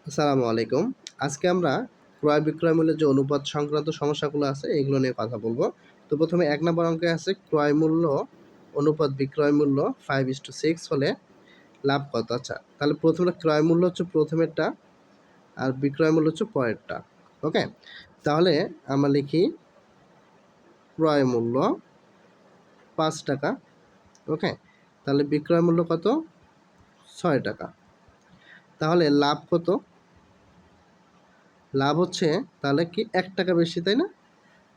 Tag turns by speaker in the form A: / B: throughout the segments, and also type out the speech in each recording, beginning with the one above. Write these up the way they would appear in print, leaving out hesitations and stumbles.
A: আসসালামু আলাইকুম। আজকে আমরা ক্রয় বিক্রয় মূল্যের যে অনুপাত সংক্রান্ত সমস্যাগুলো আছে এগুলো নিয়ে কথা বলবো। তো প্রথমে ১ নম্বর অঙ্কে আছে ক্রয় মূল্য অনুপাত বিক্রয় মূল্য 5:6 হলে লাভ কত? আচ্ছা, তাহলে প্রথমে ক্রয় মূল্য হচ্ছে প্রথমেরটা আর বিক্রয় মূল্য হচ্ছে পরেরটা। ওকে? তাহলে আমরা লিখি ক্রয় মূল্য ৳৫। ওকে? তাহলে বিক্রয় মূল্য কত? ৳৬। তাহলে লাভ কত? লাভ হচ্ছে তাহলে কি ৳১ বেশি, তাই না?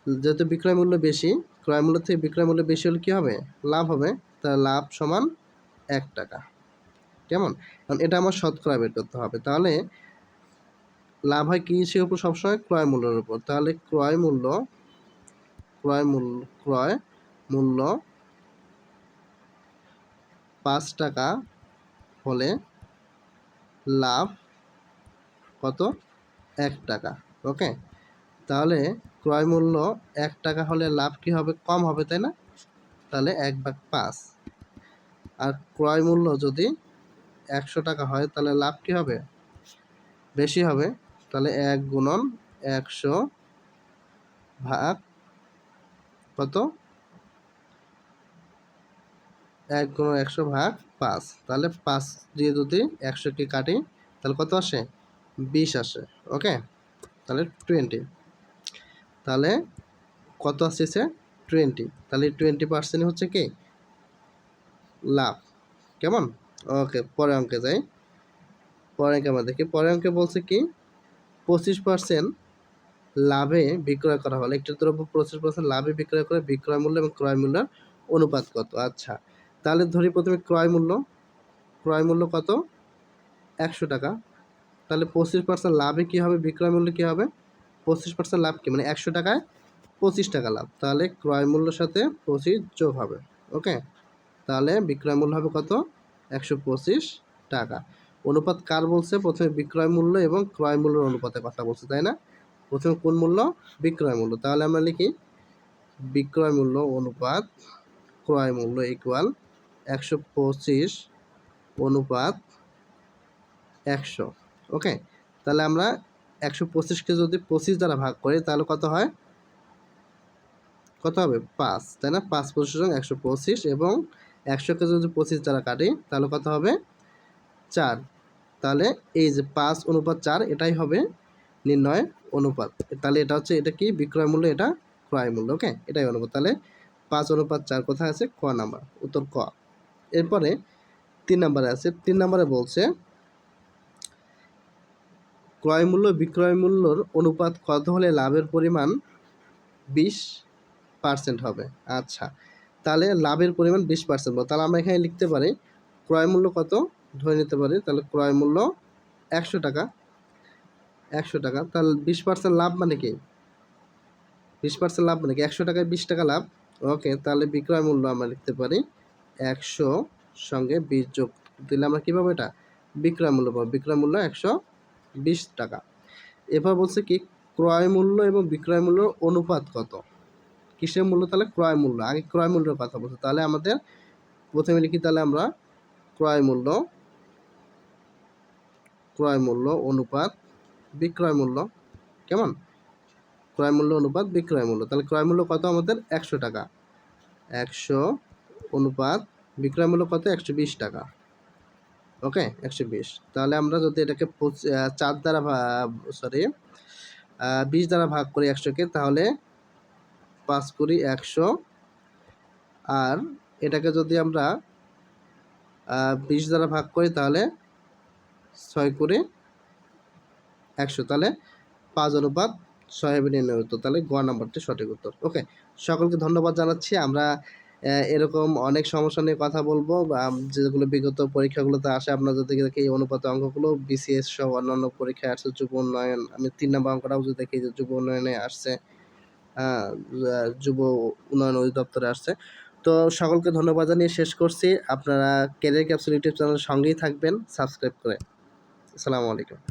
A: যেহেতু বিক্রয় মূল্য বেশি, ক্রয় মূল্য থেকে বিক্রয় মূল্য বেশি হলে কী হবে? লাভ হবে। তাহলে লাভ সমান ৳১। কেমন? কারণ এটা আমার শতকরা বের করতে হবে। তাহলে লাভ হয় কিসের উপর সবসময়? ক্রয় মূল্যের উপর। তাহলে ক্রয় মূল্য ৳৫ হলে লাভ কত? ৳১। ওকে? তাহলে ক্রয় মূল্য ৳১ হলে লাভ কী হবে? কম হবে, তাই না? তাহলে ১/৫। আর ক্রয় মূল্য যদি ৳১০০ হয় তাহলে লাভ কী হবে? বেশি হবে। তাহলে ১ গুণন ১০০ ভাগ কত? ১ গুণন ১০০ ভাগ ৫। তাহলে ৫ দিয়ে যদি ১০০ কে কাটি তাহলে কত আসে? ২০ আসে। ওকে? তাহলে 20। তাহলে কত আসতেছে? 20। তাহলে 20% হচ্ছে কি? লাভ। কেমন? ওকে, পরের অঙ্কে যাই। পরের অঙ্কে আমরা দেখি। পরের অঙ্কে বলছে কি? 25% লাভে বিক্রয় করা হলে একটি দ্রব্য 25% লাভে বিক্রয় করে বিক্রয় মূল্য এবং ক্রয় মূল্যের অনুপাত কত? আচ্ছা, তাহলে ধরি প্রথমে ক্রয় মূল্য। ক্রয় মূল্য কত? ৳১০০। তাহলে 25% লাভে কী হবে? বিক্রয় মূল্যে কী হবে? 25% লাভ কি? মানে ৳১০০ ৳25 লাভ। তাহলে ক্রয় মূল্যের সাথে 25 যোগ হবে। ওকে? তাহলে বিক্রয় মূল্য হবে কত? ৳১২৫। অনুপাত কার বলছে? প্রথমে বিক্রয় মূল্য এবং ক্রয় মূল্যের অনুপাতের কথা বলছে, তাই না? প্রথমে কোন মূল্য? বিক্রয় মূল্য। তাহলে আমরা লিখি বিক্রয় মূল্য অনুপাত ক্রয় মূল্য ইকুয়াল ১২৫ অনুপাত ১০০। ওকে? তাহলে আমরা ১২৫ কে যদি ২৫ দ্বারা ভাগ করি তাহলে কত হয়? কত হবে? ৫, তাই না? ৫×৫ = ১২৫ এবং ১০০ কে যদি ২৫ দ্বারা কাটি তাহলে কত হবে? ৪। তাহলে এই যে ৫:৪ এটাই হবে নির্ণয় অনুপাত। তাহলে এটা হচ্ছে, এটা কি? বিক্রয় মূল্য, এটা ক্রয় মূল্য। ওকে? এটাই অনুপাত। তাহলে ৫:৪ কোথায় আছে? ক নাম্বার, উত্তর ক। এরপরে ৩ নাম্বারে আছে। ৩ নাম্বারে বলছে ক্রয় মূল্য বিক্রয় মূল্যর অনুপাত কত হলে লাভের পরিমাণ 20% হবে? আচ্ছা, তাহলে লাভের পরিমাণ 20% হবে। তাহলে আমরা এখানে লিখতে পারি ক্রয় মূল্য কত? ধরে নিতে পারি তাহলে ক্রয় মূল্য ৳১০০। ৳১০০। তাহলে 20% লাভ মানে কি? 20% লাভ মানে কি? ৳১০০ য় ৳20 লাভ। ওকে, তাহলে বিক্রয় মূল্য আমরা লিখতে পারি ১০০ সঙ্গে 20 যোগ দিলে আমরা কী পাবো? এটা বিক্রয় মূল্য পাবো। বিক্রয় মূল্য ৳১২০। এরপর বলছে কি ক্রয় মূল্য এবং বিক্রয় মূল্যর অনুপাত কত? কিসের মূল্য? তাহলে ক্রয় মূল্য। আগে ক্রয় মূল্যের কথা বলছে। তাহলে আমাদের প্রথমে লিখি তাহলে আমরা ক্রয় মূল্য অনুপাত বিক্রয় মূল্য। কেমন? ক্রয় মূল্য অনুপাত বিক্রয় মূল্য। তাহলে ক্রয় মূল্য কত আমাদের? ৳১০০। ১০০ অনুপাত বিক্রয় মূল্য কত? ৳১২০। ওকে? ১২০। তাহলে আমরা যদি এটাকে ৪ দ্বারা ২০ দ্বারা ভাগ করি ১০০ কে তাহলে ৫ করি ১০০। আর এটাকে যদি আমরা ২০ দ্বারা ভাগ করি তাহলে ৬ করি ১০০। তাহলে ৫:৬ হবে নির্ণয় উত্তর। তাহলে গ নাম্বারটি সঠিক উত্তর। ওকে? সকলকে ধন্যবাদ জানাচ্ছি। আমরা এরকম অনেক সমস্যা নিয়ে কথা বলবো বা যেগুলো বিগত পরীক্ষাগুলোতে আসে আপনারা যদি দেখি এই অনুপাতের অঙ্কগুলো BCS সহ অন্যান্য পরীক্ষায় আসছে, যুব উন্নয়ন। আমি ৩ নাম্বার অঙ্কটাও যদি দেখি যে যুব উন্নয়নে আসছে, যুব উন্নয়ন অধিদপ্তরে আসছে। তো সকলকে ধন্যবাদ জানিয়ে শেষ করছি। আপনারা ক্যারিয়ার ক্যাপসুল ইউটিউব চ্যানেলের সঙ্গেই থাকবেন সাবস্ক্রাইব করে। আসসালামু আলাইকুম।